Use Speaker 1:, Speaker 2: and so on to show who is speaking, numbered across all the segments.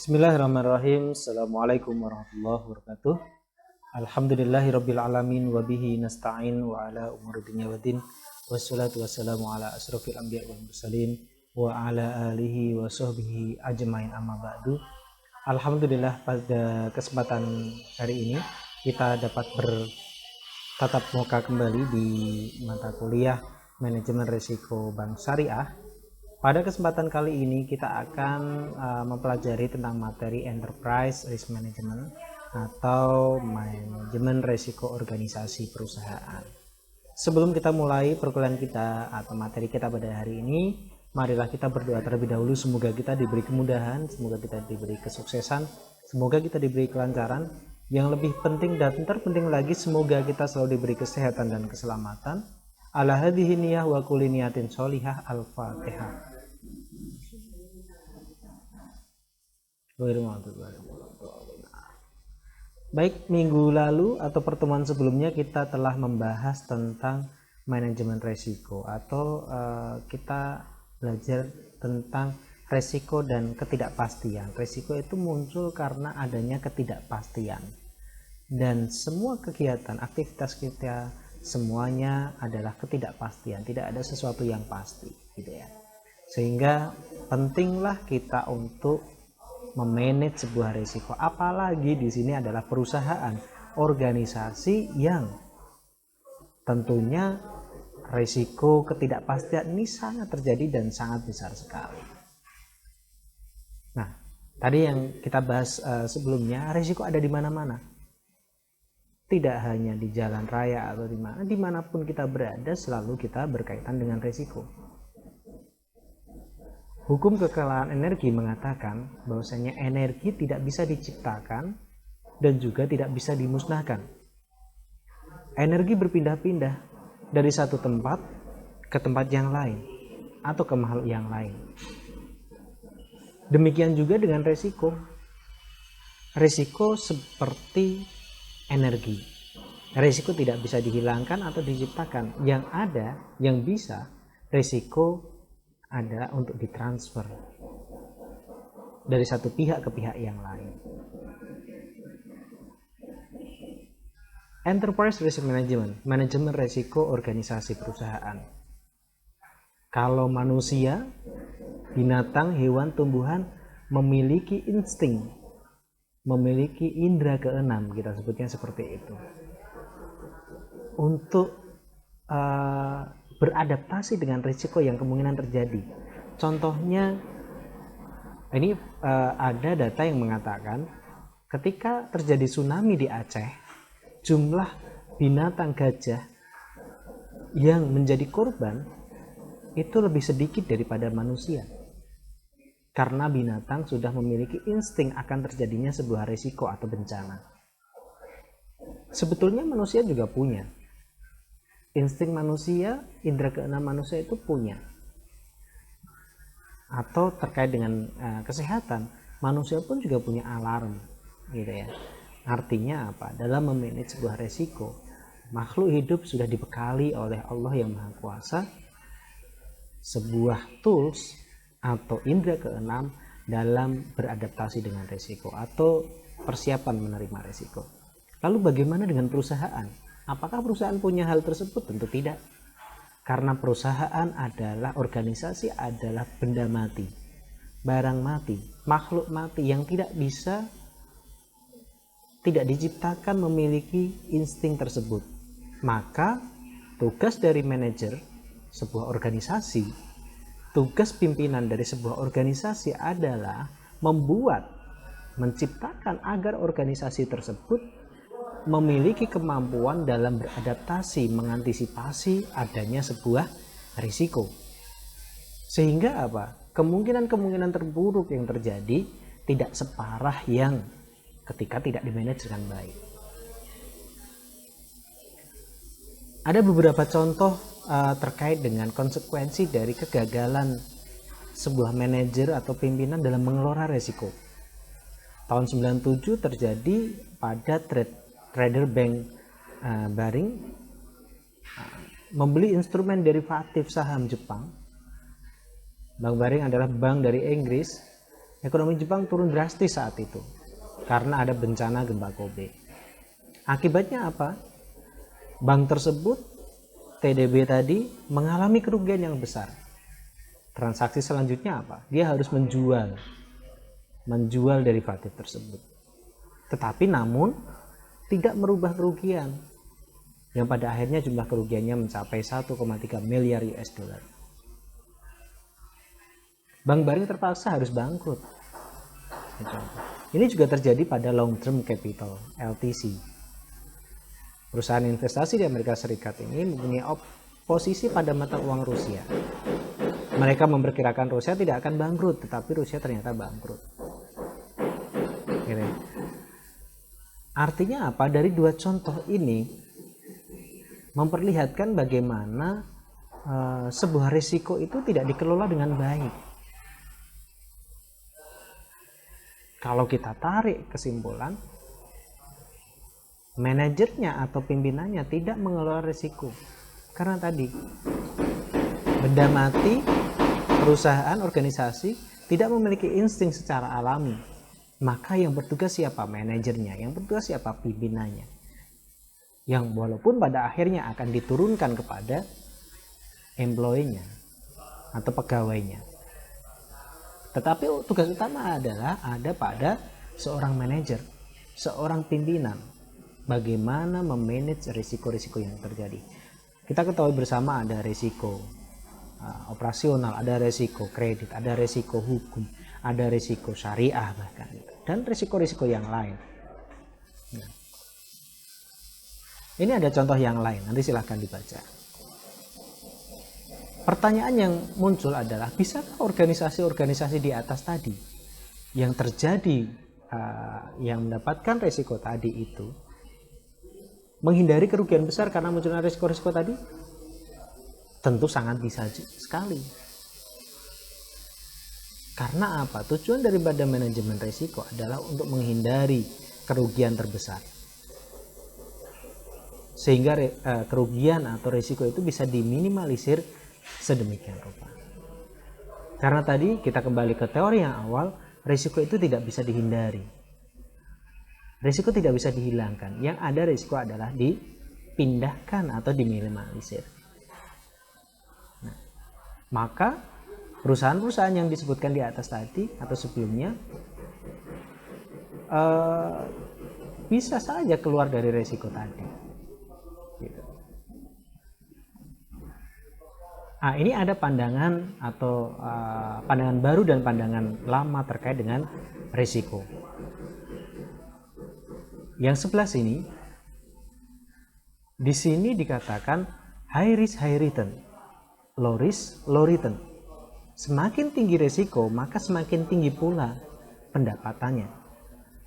Speaker 1: Bismillahirrahmanirrahim. Assalamualaikum warahmatullahi wabarakatuh. Alhamdulillahirabbil alamin wa bihi nasta'in wa ala umuri dunya waddin. Wassalatu wassalamu ala asrofil anbiya wal mursalin wa ala alihi wa sahbihi ajmain amma ba'du. Alhamdulillah, pada kesempatan hari ini kita dapat bertatap muka kembali di mata kuliah Manajemen Risiko Bank Syariah. Pada kesempatan kali ini kita akan mempelajari tentang materi Enterprise Risk Management atau manajemen risiko organisasi perusahaan. Sebelum kita mulai perkuliahan kita atau materi kita pada hari ini, marilah kita berdoa terlebih dahulu. Semoga kita diberi kemudahan, semoga kita diberi kesuksesan, semoga kita diberi kelancaran. Yang lebih penting dan terpenting lagi, semoga kita selalu diberi kesehatan dan keselamatan. Ala hadhihi niyah wa kulli niyatin sholihah. Al-Fatihah. Baik, minggu lalu atau pertemuan sebelumnya kita telah membahas tentang manajemen risiko atau kita belajar tentang risiko dan ketidakpastian. Risiko itu muncul karena adanya ketidakpastian. Dan semua kegiatan, aktivitas kita semuanya adalah ketidakpastian, tidak ada sesuatu yang pasti, gitu ya. Sehingga pentinglah kita untuk memanage sebuah risiko, apalagi di sini adalah perusahaan, organisasi yang tentunya risiko ketidakpastian ini sangat terjadi dan sangat besar sekali. Nah, tadi yang kita bahas sebelumnya, risiko ada di mana-mana. Tidak hanya di jalan raya atau dimanapun kita berada, selalu kita berkaitan dengan risiko. Hukum kekayaan energi mengatakan bahwasanya energi tidak bisa diciptakan dan juga tidak bisa dimusnahkan. Energi berpindah-pindah dari satu tempat ke tempat yang lain atau ke makhluk yang lain. Demikian juga dengan risiko. Risiko seperti energi. Risiko tidak bisa dihilangkan atau diciptakan. Yang ada, yang bisa, risiko adalah untuk ditransfer dari satu pihak ke pihak yang lain. Enterprise Risk Management, manajemen risiko organisasi perusahaan. Kalau manusia, binatang, hewan, tumbuhan memiliki insting, memiliki indera keenam, kita sebutnya seperti itu, untuk beradaptasi dengan risiko yang kemungkinan terjadi. Contohnya, ini ada data yang mengatakan ketika terjadi tsunami di Aceh, jumlah binatang gajah yang menjadi korban itu lebih sedikit daripada manusia, karena binatang sudah memiliki insting akan terjadinya sebuah risiko atau bencana. Sebetulnya manusia juga punya insting, manusia, indera keenam manusia itu punya. Atau terkait dengan kesehatan, manusia pun juga punya alarm, gitu ya. Artinya apa? Dalam memanage sebuah resiko, makhluk hidup sudah dibekali oleh Allah yang Maha Kuasa sebuah tools atau indera keenam dalam beradaptasi dengan resiko atau persiapan menerima resiko. Lalu bagaimana dengan perusahaan? Apakah perusahaan punya hal tersebut? Tentu tidak. Karena perusahaan adalah, organisasi adalah benda mati, barang mati, makhluk mati yang tidak bisa, tidak diciptakan memiliki insting tersebut. Maka tugas dari manajer sebuah organisasi, tugas pimpinan dari sebuah organisasi adalah menciptakan agar organisasi tersebut memiliki kemampuan dalam beradaptasi, mengantisipasi adanya sebuah risiko. Sehingga apa? Kemungkinan-kemungkinan terburuk yang terjadi tidak separah yang ketika tidak dimanage dengan baik. Ada beberapa contoh terkait dengan konsekuensi dari kegagalan sebuah manajer atau pimpinan dalam mengelola risiko. Tahun 97 terjadi pada trader Bank Baring membeli instrumen derivatif saham Jepang. Bank Baring adalah bank dari Inggris Ekonomi Jepang turun drastis saat itu karena ada bencana gempa Kobe. Akibatnya apa? Bank tersebut, TDB tadi, mengalami kerugian yang besar. Transaksi selanjutnya apa? Dia harus menjual derivatif tersebut. Tetapi namun tidak merubah kerugian, yang pada akhirnya jumlah kerugiannya mencapai 1,3 miliar US dollar. Bank Baring terpaksa harus bangkrut. Ini juga terjadi pada Long Term Capital (LTC). Perusahaan investasi di Amerika Serikat ini mempunyai posisi pada mata uang Rusia. Mereka memperkirakan Rusia tidak akan bangkrut, tetapi Rusia ternyata bangkrut. Artinya apa? Dari dua contoh ini memperlihatkan bagaimana sebuah risiko itu tidak dikelola dengan baik. Kalau kita tarik kesimpulan, manajernya atau pimpinannya tidak mengelola risiko. Karena tadi, benda mati, perusahaan, organisasi tidak memiliki insting secara alami. Maka yang bertugas siapa? Manajernya. Yang bertugas siapa? Pimpinannya. Yang walaupun pada akhirnya akan diturunkan kepada employee-nya atau pegawainya. Tetapi tugas utama adalah ada pada seorang manajer, seorang pimpinan. Bagaimana memanage risiko-risiko yang terjadi. Kita ketahui bersama ada risiko operasional, ada risiko kredit, ada risiko hukum, ada risiko syariah bahkan, dan risiko-risiko yang lain. Nah, ini ada contoh yang lain, nanti silahkan dibaca. Pertanyaan yang muncul adalah, bisakah organisasi-organisasi di atas tadi yang terjadi, yang mendapatkan risiko tadi itu menghindari kerugian besar karena munculnya risiko-risiko tadi? Tentu sangat bisa sekali. Karena apa? Tujuan daripada manajemen risiko adalah untuk menghindari kerugian terbesar. Sehingga kerugian atau risiko itu bisa diminimalisir sedemikian rupa. Karena tadi kita kembali ke teori yang awal, risiko itu tidak bisa dihindari. Risiko tidak bisa dihilangkan. Yang ada risiko adalah dipindahkan atau diminimalisir. Nah, maka perusahaan-perusahaan yang disebutkan di atas tadi atau sebelumnya bisa saja keluar dari risiko tadi. Gitu. Nah, ini ada pandangan atau pandangan baru dan pandangan lama terkait dengan risiko. Yang sebelah sini, di sini dikatakan high risk high return, low risk low return. Semakin tinggi risiko, maka semakin tinggi pula pendapatannya.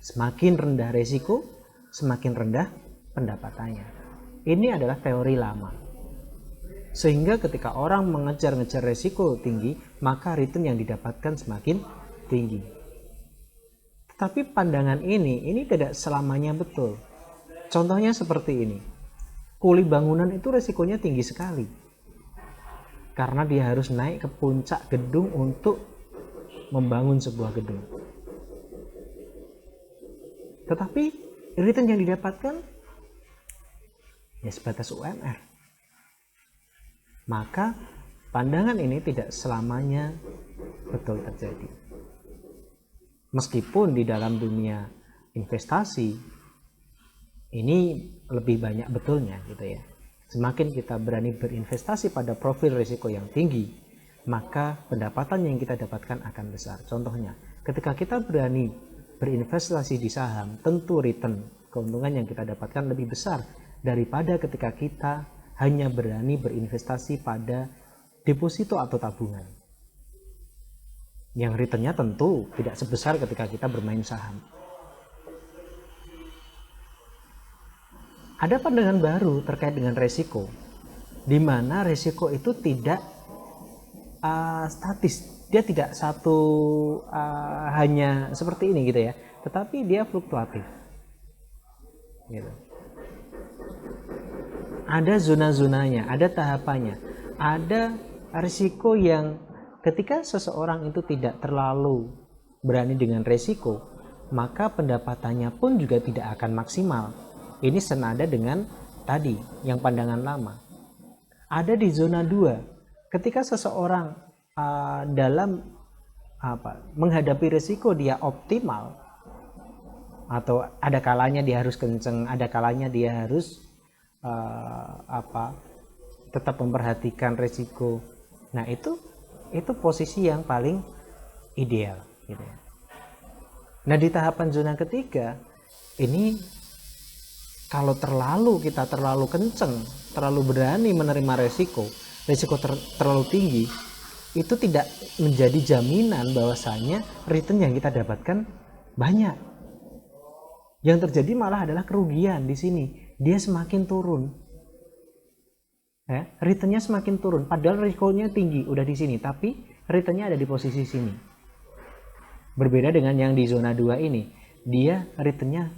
Speaker 1: Semakin rendah risiko, semakin rendah pendapatannya. Ini adalah teori lama. Sehingga ketika orang mengejar-ngejar risiko tinggi, maka return yang didapatkan semakin tinggi. Tetapi pandangan ini tidak selamanya betul. Contohnya seperti ini. Kuli bangunan itu risikonya tinggi sekali. Karena dia harus naik ke puncak gedung untuk membangun sebuah gedung. Tetapi return yang didapatkan ya sebatas UMR. Maka pandangan ini tidak selamanya betul terjadi. Meskipun di dalam dunia investasi ini lebih banyak betulnya gitu ya. Semakin kita berani berinvestasi pada profil risiko yang tinggi, maka pendapatan yang kita dapatkan akan besar. Contohnya, ketika kita berani berinvestasi di saham, tentu return keuntungan yang kita dapatkan lebih besar daripada ketika kita hanya berani berinvestasi pada deposito atau tabungan. Yang returnnya tentu tidak sebesar ketika kita bermain saham. Ada pandangan baru terkait dengan resiko, di mana resiko itu tidak statis, dia tidak satu hanya seperti ini gitu ya, tetapi dia fluktuatif. Gitu. Ada zona-zonanya, ada tahapannya, ada risiko yang ketika seseorang itu tidak terlalu berani dengan resiko, maka pendapatannya pun juga tidak akan maksimal. Ini senada dengan tadi yang pandangan lama. Ada di zona 2. Ketika seseorang dalam menghadapi resiko dia optimal, atau ada kalanya dia harus kenceng, ada kalanya dia harus tetap memperhatikan resiko. Nah, itu posisi yang paling ideal gitu ya. Nah, di tahapan zona ketiga ini, kalau kita terlalu kenceng, terlalu berani menerima resiko terlalu tinggi, itu tidak menjadi jaminan bahwasanya return yang kita dapatkan banyak. Yang terjadi malah adalah kerugian di sini. Dia semakin turun. Returnnya semakin turun. Padahal risikonya tinggi, udah di sini. Tapi returnnya ada di posisi sini. Berbeda dengan yang di zona 2 ini. Dia returnnya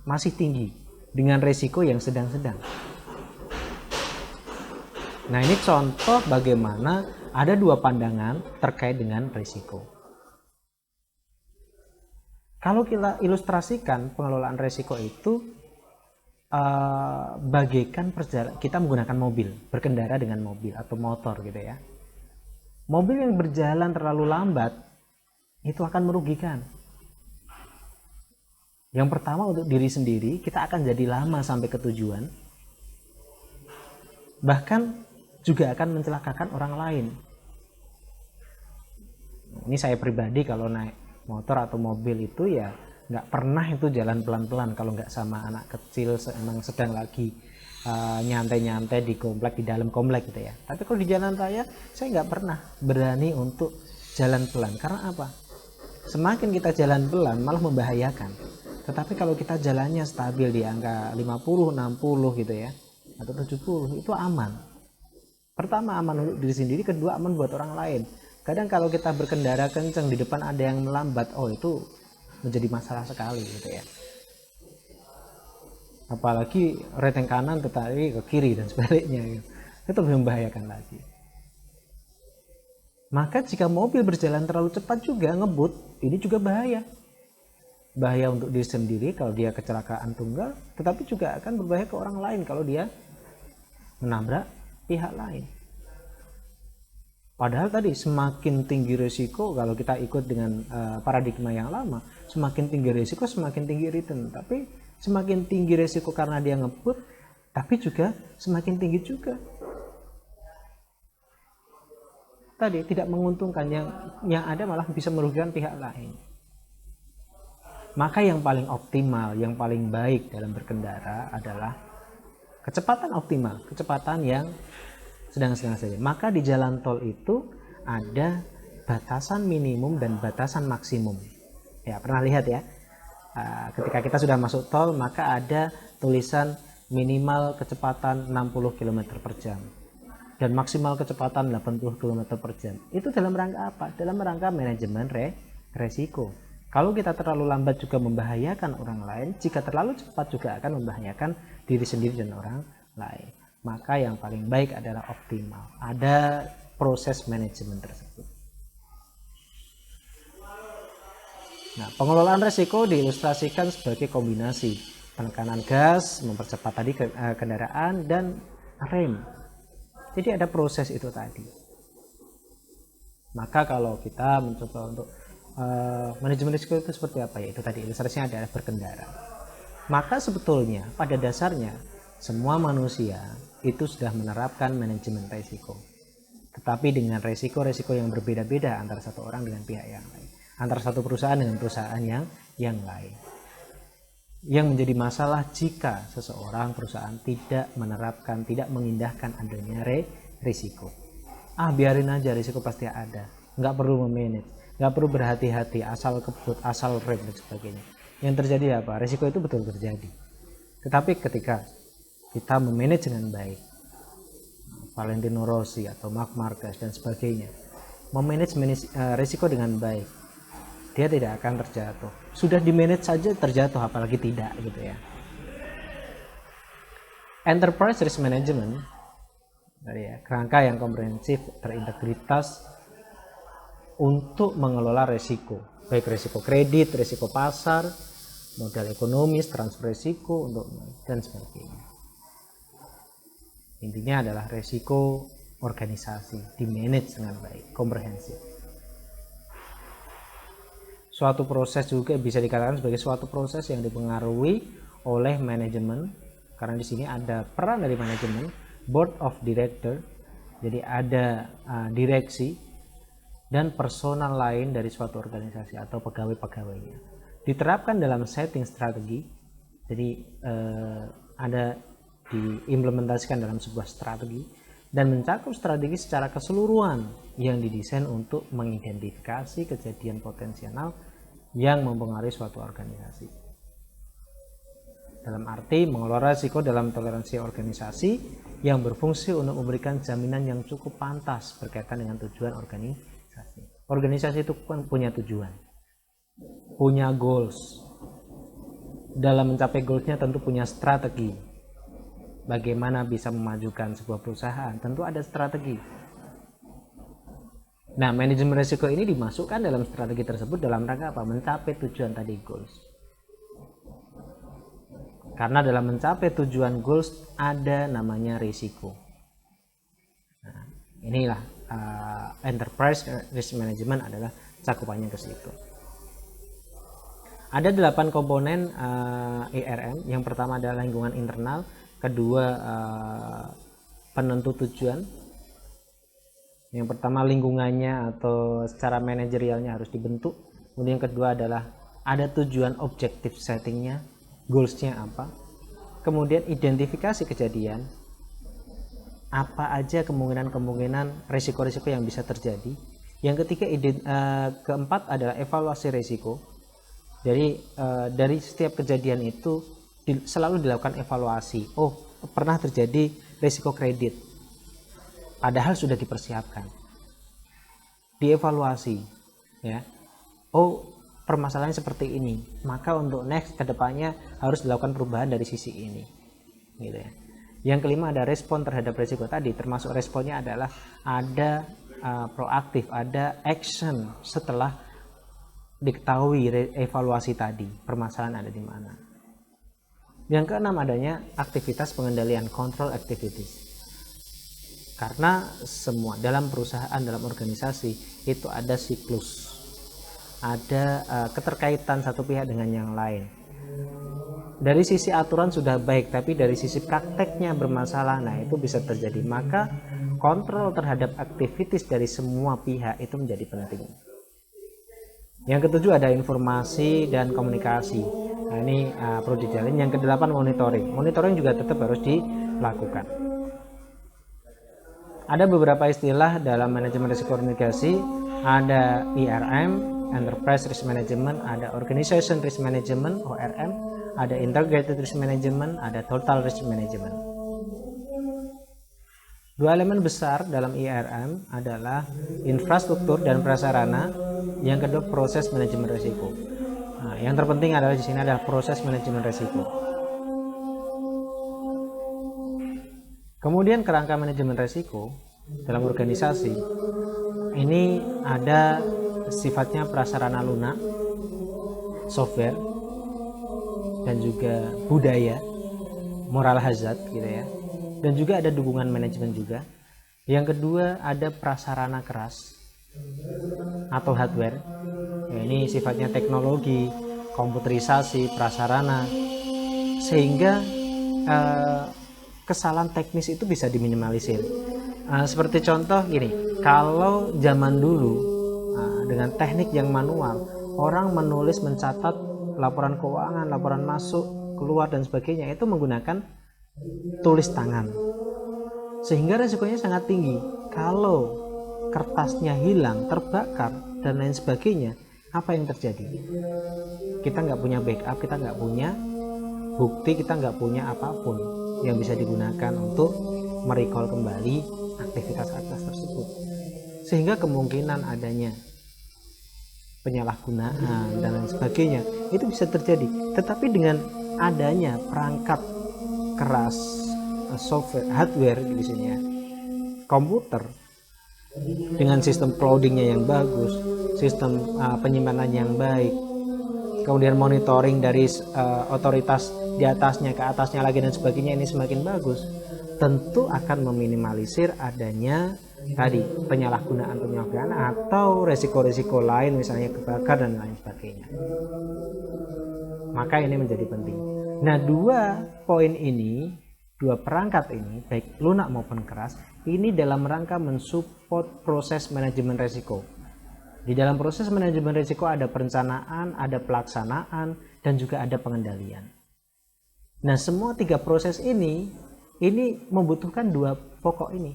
Speaker 1: masih tinggi. Dengan resiko yang sedang-sedang. Nah, ini contoh bagaimana ada dua pandangan terkait dengan resiko. Kalau kita ilustrasikan pengelolaan resiko itu bagaikan kita menggunakan mobil, berkendara dengan mobil atau motor gitu ya. Mobil yang berjalan terlalu lambat itu akan merugikan. Yang pertama, untuk diri sendiri, kita akan jadi lama sampai ke tujuan. Bahkan juga akan mencelakakan orang lain. Ini saya pribadi kalau naik motor atau mobil itu ya nggak pernah itu jalan pelan-pelan kalau nggak sama anak kecil emang sedang lagi nyantai-nyantai di dalam komplek gitu ya. Tapi kalau di jalan raya saya nggak pernah berani untuk jalan pelan. Karena apa? Semakin kita jalan pelan malah membahayakan. Tetapi kalau kita jalannya stabil di angka 50, 60 gitu ya, atau 70, itu aman. Pertama, aman untuk diri sendiri, kedua aman buat orang lain. Kadang kalau kita berkendara kencang di depan ada yang melambat, itu menjadi masalah sekali gitu ya. Apalagi reteng kanan tetapi ke kiri dan sebaliknya gitu. Itu lebih membahayakan lagi. Maka jika mobil berjalan terlalu cepat juga ngebut, ini juga bahaya. Bahaya untuk diri sendiri kalau dia kecelakaan tunggal, tetapi juga akan berbahaya ke orang lain kalau dia menabrak pihak lain. Padahal tadi semakin tinggi risiko, kalau kita ikut dengan paradigma yang lama, semakin tinggi risiko semakin tinggi return. Tapi semakin tinggi risiko karena dia ngebut, tapi juga semakin tinggi juga. Tadi tidak menguntungkan, yang ada malah bisa merugikan pihak lain. Maka yang paling optimal, yang paling baik dalam berkendara adalah kecepatan optimal, kecepatan yang sedang-sedang saja. Maka di jalan tol itu ada batasan minimum dan batasan maksimum. Ya, pernah lihat ya? Ketika kita sudah masuk tol, maka ada tulisan minimal kecepatan 60 km per jam dan maksimal kecepatan 80 km per jam. Itu dalam rangka apa? Dalam rangka manajemen resiko. Kalau kita terlalu lambat juga membahayakan orang lain, jika terlalu cepat juga akan membahayakan diri sendiri dan orang lain. Maka yang paling baik adalah optimal. Ada proses manajemen tersebut. Nah, pengelolaan risiko diilustrasikan sebagai kombinasi penekanan gas, mempercepat tadi kendaraan, dan rem. Jadi ada proses itu tadi. Maka kalau kita mencoba untuk manajemen risiko itu seperti apa ya? Itu tadi ilustrasinya adalah berkendara. Maka sebetulnya pada dasarnya semua manusia itu sudah menerapkan manajemen risiko. Tetapi dengan risiko-risiko yang berbeda-beda antara satu orang dengan pihak yang lain, antara satu perusahaan dengan perusahaan yang lain. Yang menjadi masalah jika seseorang perusahaan tidak menerapkan, tidak mengindahkan adanya risiko. Biarin aja, risiko pasti ada. Nggak perlu memanage, nggak perlu berhati-hati, asal kebut, asal rem dan sebagainya. Yang terjadi apa? Risiko itu betul terjadi. Tetapi ketika kita memanage dengan baik, Valentino Rossi atau Marc Marquez dan sebagainya, memanage risiko dengan baik, dia tidak akan terjatuh. Sudah di manage saja terjatuh, apalagi tidak gitu ya. Enterprise Risk Management kerangka yang komprehensif, terintegritas untuk mengelola risiko. baik risiko kredit, risiko pasar, modal ekonomis, transfer risiko dan sebagainya. Intinya adalah risiko organisasi di manage dengan baik, komprehensif. Suatu proses juga bisa dikatakan sebagai suatu proses yang dipengaruhi oleh manajemen, karena di sini ada peran dari manajemen, board of director, jadi ada direksi dan personal lain dari suatu organisasi atau pegawai-pegawainya. Diterapkan dalam setting strategi, jadi ada diimplementasikan dalam sebuah strategi dan mencakup strategi secara keseluruhan yang didesain untuk mengidentifikasi kejadian potensial yang mempengaruhi suatu organisasi. Dalam arti mengelola risiko dalam toleransi organisasi yang berfungsi untuk memberikan jaminan yang cukup pantas berkaitan dengan tujuan organisasi. Organisasi itu kan punya tujuan, punya goals. Dalam mencapai goalsnya tentu punya strategi. Bagaimana bisa memajukan sebuah perusahaan, tentu ada strategi. Nah, manajemen risiko ini dimasukkan dalam strategi tersebut dalam rangka apa? Mencapai tujuan tadi, goals. Karena dalam mencapai tujuan goals ada namanya risiko. Nah, inilah enterprise risk management adalah cakupannya ke situ. Ada 8 komponen ERM. Yang pertama adalah lingkungan internal, kedua penentu tujuan. Yang pertama lingkungannya atau secara manajerialnya harus dibentuk. Kemudian yang kedua adalah ada tujuan objektif settingnya, goalsnya apa. Kemudian identifikasi kejadian, apa aja kemungkinan risiko-risiko yang bisa terjadi. Yang ketiga, keempat adalah evaluasi risiko. Jadi dari setiap kejadian itu selalu dilakukan evaluasi. Oh, pernah terjadi risiko kredit, padahal sudah dipersiapkan, dievaluasi, ya. Oh, permasalahannya seperti ini, maka untuk next kedepannya harus dilakukan perubahan dari sisi ini, gitu ya. Yang kelima ada respon terhadap risiko tadi, termasuk responnya adalah ada proaktif, ada action setelah diketahui evaluasi tadi, permasalahan ada di mana. Yang keenam adanya aktivitas pengendalian, control activities. Karena semua dalam perusahaan, dalam organisasi itu ada siklus, ada keterkaitan satu pihak dengan yang lain. Dari sisi aturan sudah baik, tapi dari sisi prakteknya bermasalah, nah itu bisa terjadi. Maka kontrol terhadap aktivitas dari semua pihak itu menjadi penting. Yang ketujuh ada informasi dan komunikasi. Nah, ini perlu dijalin. Yang kedelapan monitoring. Monitoring juga tetap harus dilakukan. Ada beberapa istilah dalam manajemen risiko organisasi. Ada ERM, Enterprise Risk Management, ada Organization Risk Management, ORM, ada Integrated Risk Management, ada Total Risk Management. Dua elemen besar dalam ERM adalah infrastruktur dan prasarana, yang kedua proses manajemen risiko. Nah, yang terpenting adalah di sini adalah proses manajemen risiko. Kemudian kerangka manajemen risiko dalam organisasi ini ada sifatnya prasarana lunak, software, dan juga budaya, moral hazard, gitu ya. Dan juga ada dukungan manajemen juga. Yang kedua ada prasarana keras atau hardware. Ya, ini sifatnya teknologi, komputerisasi, prasarana, sehingga kesalahan teknis itu bisa diminimalisir. Seperti contoh gini, kalau zaman dulu dengan teknik yang manual, orang menulis, mencatat laporan keuangan, laporan masuk, keluar dan sebagainya itu menggunakan tulis tangan, sehingga resikonya sangat tinggi. Kalau kertasnya hilang, terbakar dan lain sebagainya, apa yang terjadi? Kita nggak punya backup, kita nggak punya bukti, kita nggak punya apapun yang bisa digunakan untuk merecall kembali aktivitas tersebut, sehingga kemungkinan adanya penyalahgunaan dan lain sebagainya itu bisa terjadi. Tetapi dengan adanya perangkat keras, software, hardware di sini ya, komputer dengan sistem cloudingnya yang bagus, sistem penyimpanan yang baik, kemudian monitoring dari otoritas di atasnya ke atasnya lagi dan sebagainya ini semakin bagus, tentu akan meminimalisir adanya tadi penyalahgunaan atau resiko-resiko lain, misalnya kebakar dan lain sebagainya. Maka ini menjadi penting. Nah, dua poin ini, dua perangkat ini, baik lunak maupun keras, ini dalam rangka mensupport proses manajemen resiko. Di dalam proses manajemen risiko ada perencanaan, ada pelaksanaan, dan juga ada pengendalian. Nah, semua tiga proses ini membutuhkan dua pokok ini.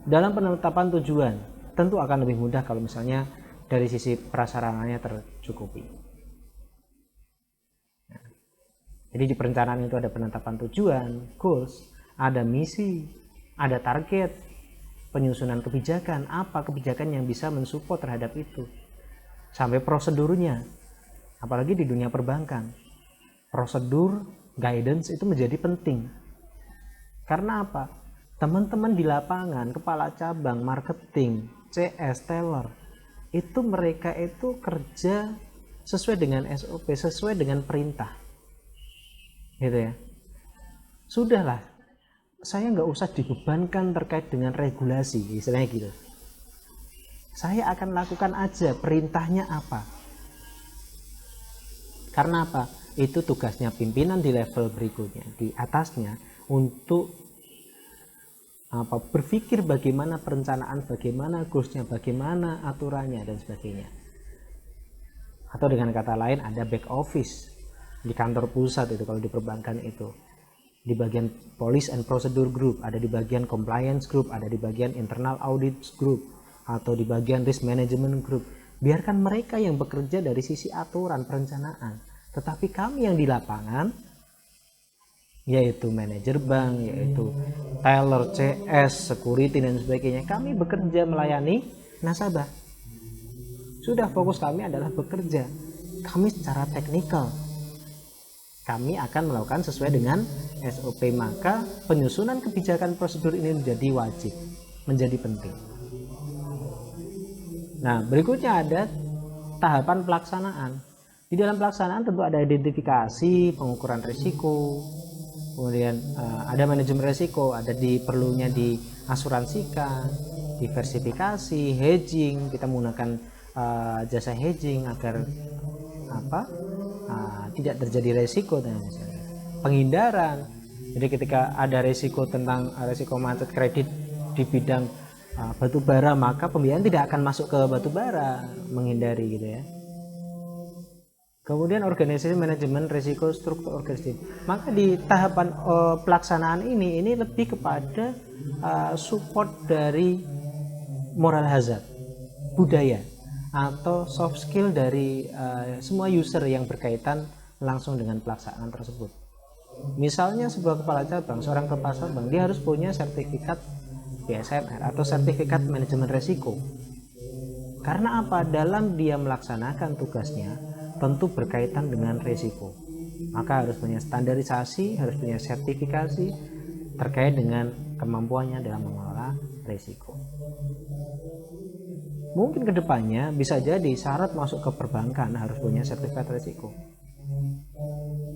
Speaker 1: Dalam penetapan tujuan, tentu akan lebih mudah kalau misalnya dari sisi prasarananya tercukupi. Jadi di perencanaan itu ada penetapan tujuan, goals, ada misi, ada target, penyusunan kebijakan, apa kebijakan yang bisa mensupport terhadap itu, sampai prosedurnya. Apalagi di dunia perbankan, prosedur guidance itu menjadi penting. Karena apa? Teman-teman di lapangan, kepala cabang, marketing, CS, teller, itu mereka itu kerja sesuai dengan SOP, sesuai dengan perintah, gitu ya. Sudahlah, saya nggak usah dibebankan terkait dengan regulasi, istilahnya gitu. Saya akan lakukan aja perintahnya apa. Karena apa? Itu tugasnya pimpinan di level berikutnya, di atasnya, untuk berpikir bagaimana perencanaan, bagaimana goalsnya, bagaimana aturannya dan sebagainya. Atau dengan kata lain ada back office di kantor pusat itu kalau di perbankan itu. Di bagian policy and procedure group, ada di bagian compliance group, ada di bagian internal audit group, atau di bagian risk management group. Biarkan mereka yang bekerja dari sisi aturan perencanaan, tetapi kami yang di lapangan, yaitu manajer bank, yaitu teller, CS, security dan sebagainya, kami bekerja melayani nasabah. Sudah, fokus kami adalah bekerja. Kami secara teknikal, kami akan melakukan sesuai dengan SOP, maka penyusunan kebijakan prosedur ini menjadi wajib, menjadi penting. Nah, berikutnya ada tahapan pelaksanaan. Di dalam pelaksanaan tentu ada identifikasi, pengukuran risiko, kemudian ada manajemen risiko, ada perlunya diasuransikan, diversifikasi, hedging, kita menggunakan jasa hedging agar tidak terjadi resiko dan misalnya penghindaran. Jadi ketika ada resiko tentang resiko macet kredit di bidang batu bara, maka pembiayaan tidak akan masuk ke batu bara, menghindari gitu ya. Kemudian organisasi manajemen risiko struktur organisasi. Maka di tahapan pelaksanaan ini lebih kepada support dari moral hazard, budaya, atau soft skill dari semua user yang berkaitan langsung dengan pelaksanaan tersebut. Misalnya sebuah kepala cabang, seorang kepala cabang, dia harus punya sertifikat BSMR atau sertifikat manajemen risiko. Karena apa? Dalam dia melaksanakan tugasnya tentu berkaitan dengan risiko. Maka harus punya standarisasi, harus punya sertifikasi terkait dengan kemampuannya dalam mengelola risiko. Mungkin kedepannya bisa jadi syarat masuk ke perbankan harus punya sertifikat risiko.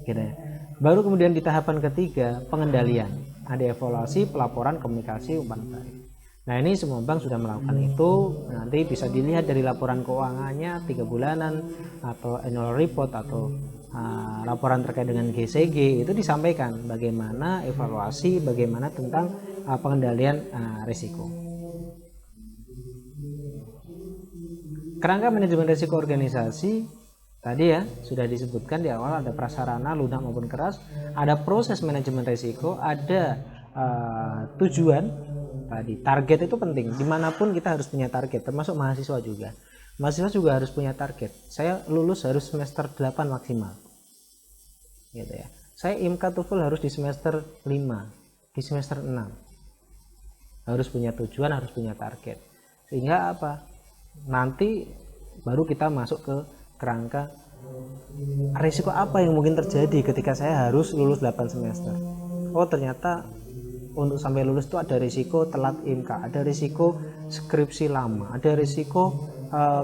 Speaker 1: Gitu ya. Baru kemudian di tahapan ketiga, pengendalian. Ada evaluasi, pelaporan, komunikasi, umpan balik. Nah, ini semua bank sudah melakukan itu. Nanti bisa dilihat dari laporan keuangannya 3 bulanan atau annual report atau laporan terkait dengan GCG, itu disampaikan bagaimana evaluasi, bagaimana tentang pengendalian risiko. Kerangka manajemen risiko organisasi tadi ya sudah disebutkan di awal, ada prasarana lunak maupun keras, ada proses manajemen risiko, ada tujuan tadi, target itu penting. Dimanapun kita harus punya target, termasuk mahasiswa juga. Mahasiswa juga harus punya target. Saya lulus harus semester 8 maksimal, gitu ya. Saya IMCA TOEFL harus di semester 5, di semester 6. Harus punya tujuan, harus punya target. Sehingga apa? Nanti baru kita masuk ke kerangka risiko apa yang mungkin terjadi ketika saya harus lulus 8 semester. Oh, ternyata untuk sampai lulus itu ada risiko telat IMCA, ada risiko skripsi lama, ada risiko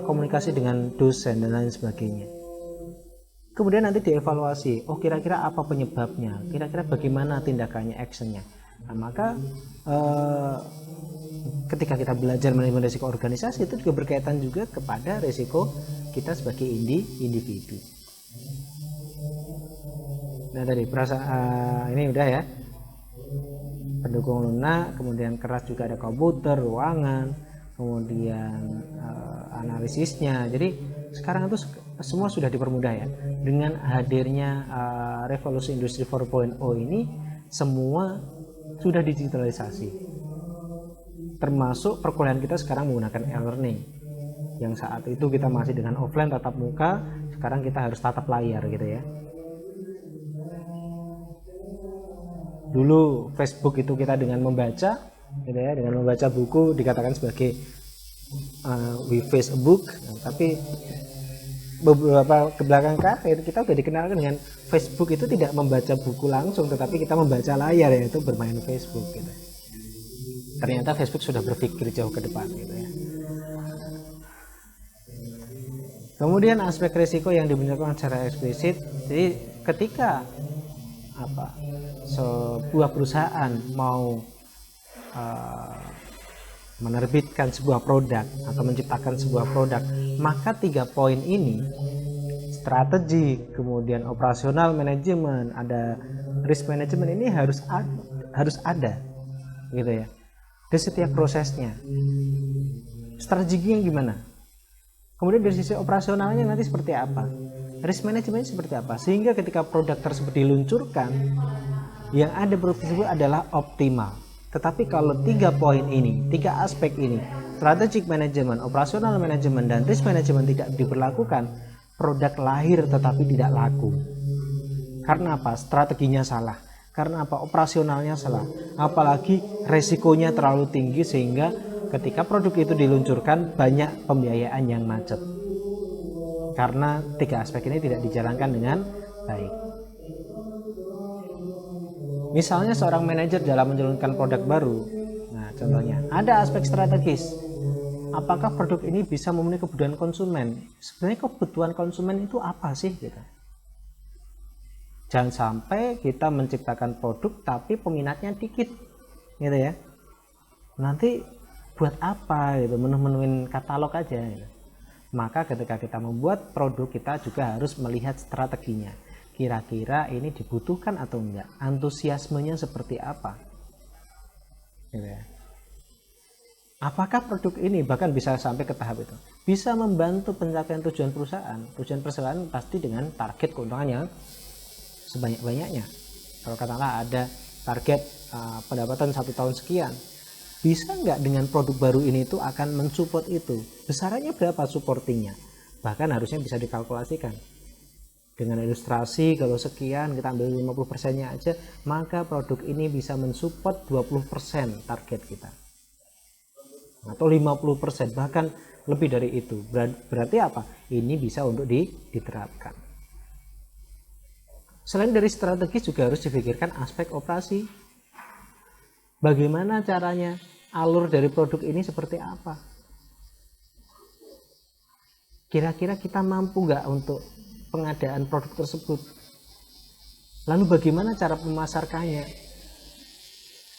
Speaker 1: komunikasi dengan dosen dan lain sebagainya. Kemudian nanti dievaluasi, oh kira-kira apa penyebabnya, kira-kira bagaimana tindakannya, actionnya. Nah, maka ketika kita belajar manajemen risiko organisasi itu juga berkaitan juga kepada risiko kita sebagai individu. Nah tadi ini udah ya, pendukung lunak, kemudian keras juga ada komputer, ruangan, kemudian analisisnya. Jadi sekarang itu semua sudah dipermudah ya, dengan hadirnya revolusi industri 4.0 ini semua sudah digitalisasi, termasuk perkuliahan kita sekarang menggunakan e-learning. Yang saat itu kita masih dengan offline tatap muka, sekarang kita harus tatap layar gitu ya. Dulu Facebook itu kita dengan membaca gitu ya, dengan membaca buku dikatakan sebagai we face a book. Nah, tapi beberapa kebelakang kita udah dikenalkan dengan Facebook itu tidak membaca buku langsung, tetapi kita membaca layar, yaitu bermain Facebook gitu. Ternyata Facebook sudah berpikir jauh ke depan gitu ya. Kemudian aspek risiko yang dimunculkan secara eksplisit. Jadi ketika sebuah perusahaan mau menerbitkan sebuah produk atau menciptakan sebuah produk, maka 3 poin ini, strategi, kemudian operasional manajemen, ada risk management, ini harus ada gitu ya di setiap prosesnya. Strateginya gimana, kemudian dari sisi operasionalnya nanti seperti apa, risk management seperti apa, sehingga ketika produk tersebut diluncurkan yang ada produk tersebut adalah optimal. Tetapi kalau 3 poin ini, 3 aspek ini, strategic management, operational management, dan risk management tidak diberlakukan, produk lahir tetapi tidak laku. Karena apa? Strateginya salah. Karena apa? Operasionalnya salah. Apalagi resikonya terlalu tinggi sehingga ketika produk itu diluncurkan banyak pembiayaan yang macet. Karena 3 aspek ini tidak dijalankan dengan baik. Misalnya seorang manajer dalam menjalankan produk baru, nah contohnya ada aspek strategis. Apakah produk ini bisa memenuhi kebutuhan konsumen? Sebenarnya kebutuhan konsumen itu apa sih gitu? Jangan sampai kita menciptakan produk tapi peminatnya dikit gitu ya. Nanti buat apa gitu, menu-menuin katalog aja gitu. Maka ketika kita membuat produk, kita juga harus melihat strateginya. Kira-kira ini dibutuhkan atau enggak, antusiasmenya seperti apa gitu ya. Apakah produk ini bahkan bisa sampai ke tahap itu bisa membantu pencapaian tujuan perusahaan pasti dengan target keuntungan yang sebanyak-banyaknya. Kalau katakanlah ada target pendapatan 1 tahun sekian, bisa nggak dengan produk baru ini itu akan mensupport itu, besarannya berapa supportingnya, bahkan harusnya bisa dikalkulasikan. Dengan ilustrasi, kalau sekian kita ambil 50%-nya aja, maka produk ini bisa mensupport 20% target kita. Atau 50%, bahkan lebih dari itu. Berarti apa? Ini bisa untuk diterapkan. Selain dari strategis juga harus dipikirkan aspek operasi. Bagaimana caranya? Alur dari produk ini seperti apa? Kira-kira kita mampu nggak untuk pengadaan produk tersebut? Lalu bagaimana cara memasarkannya?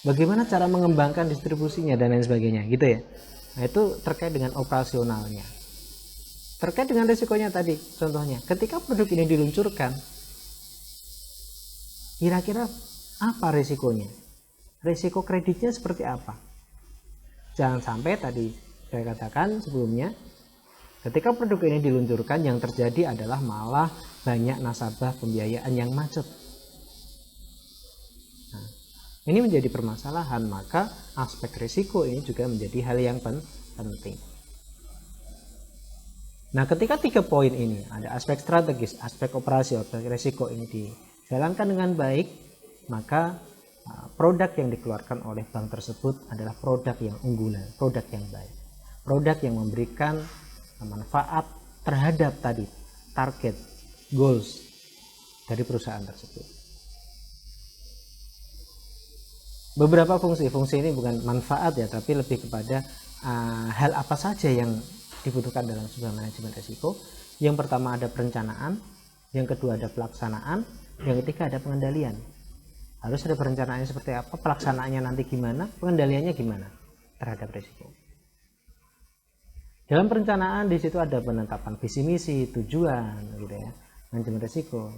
Speaker 1: Bagaimana cara mengembangkan distribusinya dan lain sebagainya gitu ya. Nah, itu terkait dengan operasionalnya. Terkait dengan risikonya tadi, contohnya ketika produk ini diluncurkan, kira-kira apa risikonya? Risiko kreditnya seperti apa? Jangan sampai tadi saya katakan sebelumnya, ketika produk ini diluncurkan yang terjadi adalah malah banyak nasabah pembiayaan yang macet. Nah, ini menjadi permasalahan, maka aspek risiko ini juga menjadi hal yang penting. Nah, ketika 3 poin ini, ada aspek strategis, aspek operasi, aspek risiko ini dijalankan dengan baik, maka produk yang dikeluarkan oleh bank tersebut adalah produk yang unggulan, produk yang baik, produk yang memberikan manfaat terhadap tadi target goals dari perusahaan tersebut. Beberapa fungsi ini bukan manfaat ya, tapi lebih kepada hal apa saja yang dibutuhkan dalam sebuah manajemen risiko. Yang pertama ada perencanaan, yang kedua ada pelaksanaan, yang ketiga ada pengendalian. Harus ada perencanaannya seperti apa, pelaksanaannya nanti gimana, pengendaliannya gimana terhadap risiko. Dalam perencanaan di situ ada penetapan visi misi, tujuan gitu ya, manajemen risiko,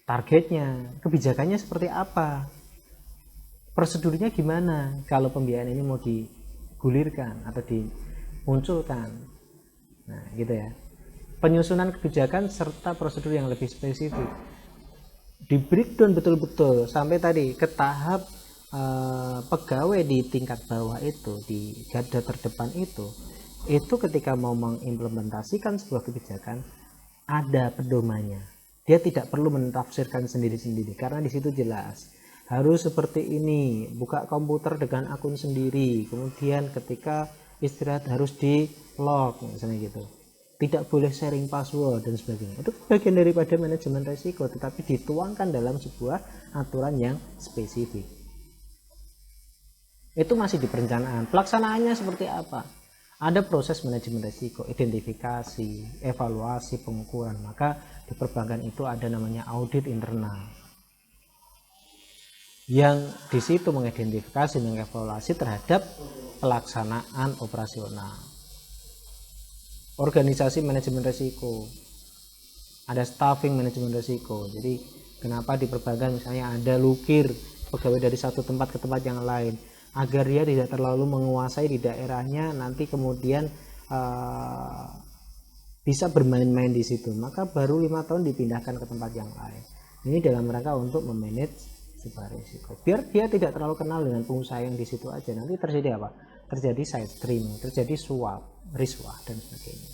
Speaker 1: targetnya, kebijakannya seperti apa, prosedurnya gimana kalau pembiayaan ini mau digulirkan atau dimunculkan. Nah, gitu ya. Penyusunan kebijakan serta prosedur yang lebih spesifik. Di breakdown betul-betul sampai tadi ke tahap pegawai di tingkat bawah itu, di garda terdepan itu ketika mau mengimplementasikan sebuah kebijakan ada pedomannya. Dia tidak perlu mentafsirkan sendiri-sendiri karena di situ jelas harus seperti ini, buka komputer dengan akun sendiri, kemudian ketika istirahat harus di lock misalnya gitu, tidak boleh sharing password dan sebagainya. Itu bagian daripada manajemen risiko, tetapi dituangkan dalam sebuah aturan yang spesifik. Itu masih di perencanaan. Pelaksanaannya seperti apa? Ada proses manajemen risiko, identifikasi, evaluasi, pengukuran. Maka di perbankan itu ada namanya audit internal, yang di situ mengidentifikasi, mengevaluasi terhadap pelaksanaan operasional. Organisasi manajemen risiko, ada staffing manajemen risiko. Jadi kenapa di perbankan misalnya ada lukir pegawai dari satu tempat ke tempat yang lain, agar dia tidak terlalu menguasai di daerahnya, nanti kemudian bisa bermain-main di situ, maka baru 5 tahun dipindahkan ke tempat yang lain. Ini dalam rangka untuk memanage sebuah risiko, biar dia tidak terlalu kenal dengan pengusaha yang di situ aja. Nanti terjadi apa? Terjadi side streaming, terjadi suap, riswah dan sebagainya.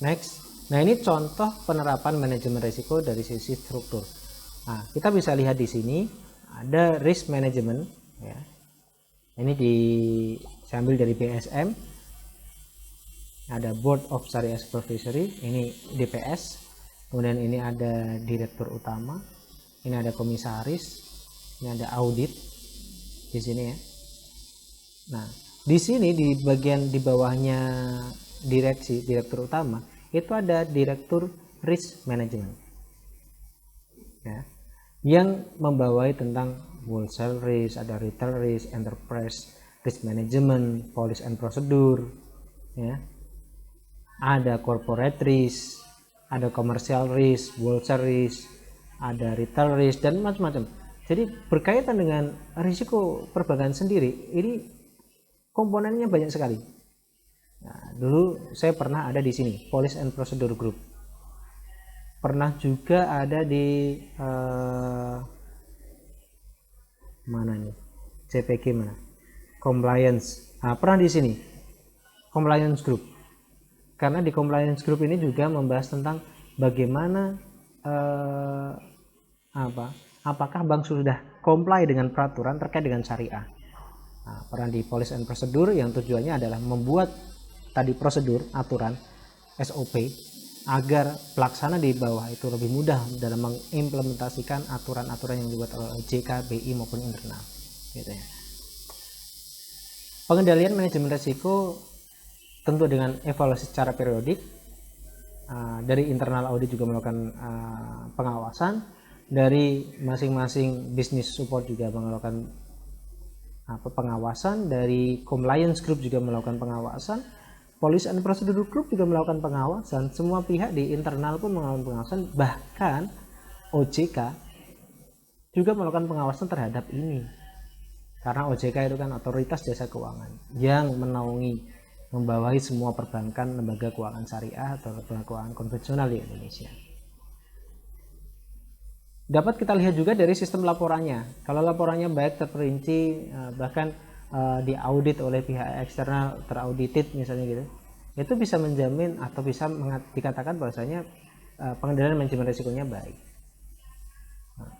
Speaker 1: Next, nah ini contoh penerapan manajemen risiko dari sisi struktur. Nah, kita bisa lihat di sini ada risk management ya. Ini saya ambil dari BSM. Ada Board of Syariah Supervisory, ini DPS. Kemudian ini ada direktur utama, ini ada komisaris, ini ada audit di sini ya. Nah, di sini di bagian di bawahnya direktur utama itu ada direktur risk management ya, yang membawai tentang wholesale risk, ada retail risk, enterprise risk management, policy and procedure ya. Ada corporate risk, ada commercial risk, wholesale risk, ada retail risk dan macam-macam. Jadi berkaitan dengan risiko perbankan sendiri, ini komponennya banyak sekali. Nah, dulu saya pernah ada di sini, Policy and Procedure Group. Pernah juga ada di mana nih? CPG mana? Compliance. Nah, pernah di sini, Compliance Group. Karena di Compliance Group ini juga membahas tentang bagaimana apakah bank sudah comply dengan peraturan terkait dengan syariah. Nah, peran di Policy and Procedure yang tujuannya adalah membuat tadi prosedur, aturan, SOP, agar pelaksana di bawah itu lebih mudah dalam mengimplementasikan aturan-aturan yang dibuat oleh OJK, BI maupun internal. Gitu ya. Pengendalian manajemen risiko tentu dengan evaluasi secara periodik. Dari internal audit juga melakukan pengawasan, dari masing-masing bisnis support juga melakukan pengawasan, dari compliance group juga melakukan pengawasan, policy and procedure group juga melakukan pengawasan, semua pihak di internal pun melakukan pengawasan, bahkan OJK juga melakukan pengawasan terhadap ini, karena OJK itu kan otoritas jasa keuangan yang menaungi, membawahi semua perbankan, lembaga keuangan syariah atau lembaga keuangan konvensional di Indonesia. Dapat kita lihat juga dari sistem laporannya. Kalau laporannya baik, terperinci, bahkan diaudit oleh pihak eksternal, teraudited misalnya gitu, itu bisa menjamin atau bisa dikatakan bahwasanya pengendalian manajemen risikonya baik. Nah,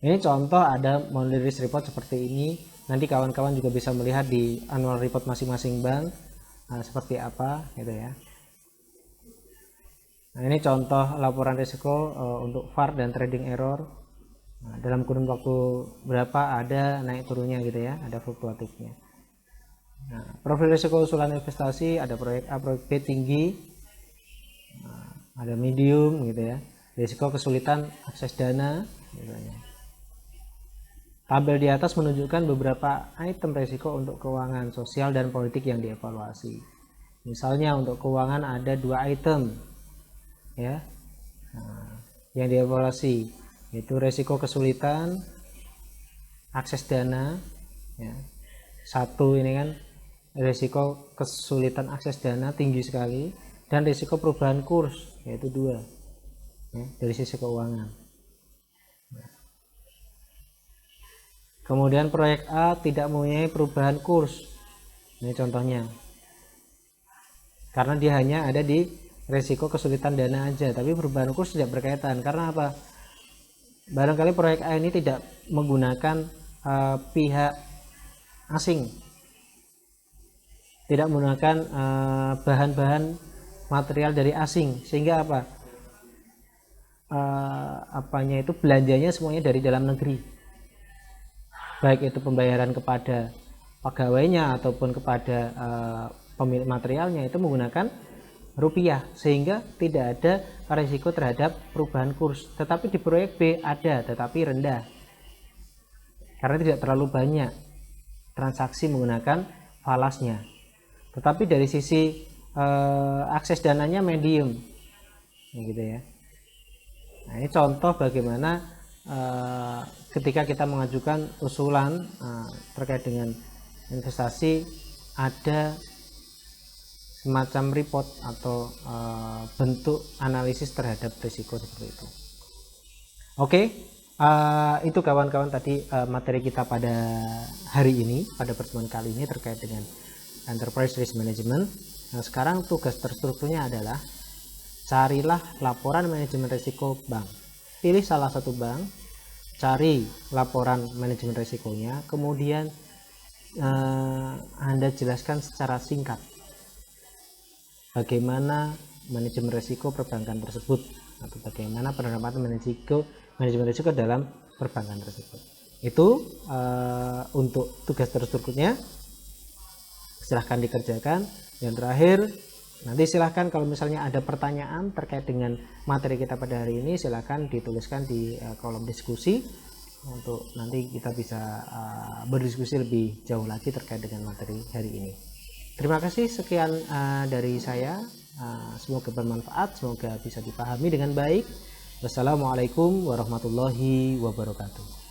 Speaker 1: ini contoh ada monthly risk report seperti ini. Nanti kawan-kawan juga bisa melihat di annual report masing-masing bank. Seperti apa gitu ya. Nah, ini contoh laporan risiko untuk VaR dan trading error. Nah, dalam kurun waktu berapa ada naik turunnya gitu ya, ada fluktuatifnya. Nah, profil risiko usulan investasi ada proyek A, proyek B tinggi, ada medium gitu ya. Risiko kesulitan akses dana misalnya. Tabel di atas menunjukkan beberapa item risiko untuk keuangan sosial dan politik yang dievaluasi. Misalnya untuk keuangan ada 2 item ya. Nah, yang dievaluasi yaitu risiko kesulitan akses dana ya. Satu ini kan risiko kesulitan akses dana tinggi sekali, dan risiko perubahan kurs yaitu 2 ya, dari sisi keuangan. Kemudian proyek A tidak mempunyai perubahan kurs, ini contohnya, karena dia hanya ada di risiko kesulitan dana aja, tapi perubahan kurs tidak berkaitan. Karena apa? Barangkali proyek A ini tidak menggunakan pihak asing, tidak menggunakan bahan-bahan material dari asing, sehingga apa? Apanya itu belanjanya semuanya dari dalam negeri, baik itu pembayaran kepada pegawainya ataupun kepada pemilik materialnya itu menggunakan rupiah, sehingga tidak ada risiko terhadap perubahan kurs. Tetapi di proyek B ada, tetapi rendah, karena tidak terlalu banyak transaksi menggunakan falasnya. Tetapi dari sisi akses dananya medium gitu ya. Nah, ini contoh bagaimana ketika kita mengajukan usulan terkait dengan investasi, ada semacam report atau bentuk analisis terhadap risiko seperti itu. Oke, itu kawan-kawan tadi materi kita pada hari ini, pada pertemuan kali ini terkait dengan Enterprise Risk Management. Nah, sekarang tugas terstrukturnya adalah carilah laporan manajemen risiko bank. Pilih salah satu bank, cari laporan manajemen risikonya, kemudian Anda jelaskan secara singkat bagaimana manajemen risiko perbankan tersebut, atau bagaimana penerapan manajemen risiko dalam perbankan tersebut. Itu untuk tugas terstrukturnya, silahkan dikerjakan. Yang terakhir, nanti silahkan kalau misalnya ada pertanyaan terkait dengan materi kita pada hari ini, silahkan dituliskan di kolom diskusi, untuk nanti kita bisa berdiskusi lebih jauh lagi terkait dengan materi hari ini. Terima kasih, sekian dari saya. Semoga bermanfaat, semoga bisa dipahami dengan baik. Wassalamualaikum warahmatullahi wabarakatuh.